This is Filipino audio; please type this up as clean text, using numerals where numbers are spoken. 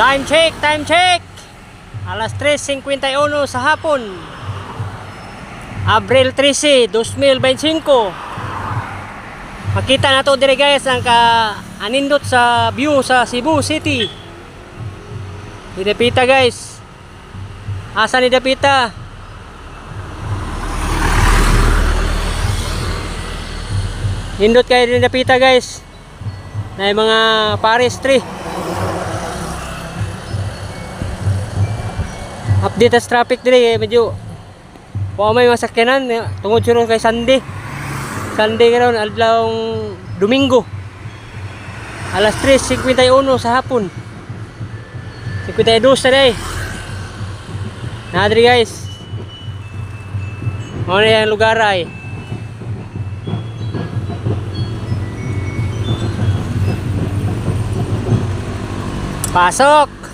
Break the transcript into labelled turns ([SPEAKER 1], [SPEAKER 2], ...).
[SPEAKER 1] Time check, time check. Alas 3:51 sa hapon. Abril 13, 2025. Makita na to dire guys ang anindot sa view sa Cebu City. Ni Dapita guys. Asa ni Dapita? Nindot kayo ni Dapita guys. Na yung mga Paris tree. Update as traffic dire medyo may masakyanan tungod siguro kay Sunday karon adlaw Domingo. Alas 3:51 sa hapon. 52 sa day. Nadri guys. Mo na yung lugar ay. Pasok.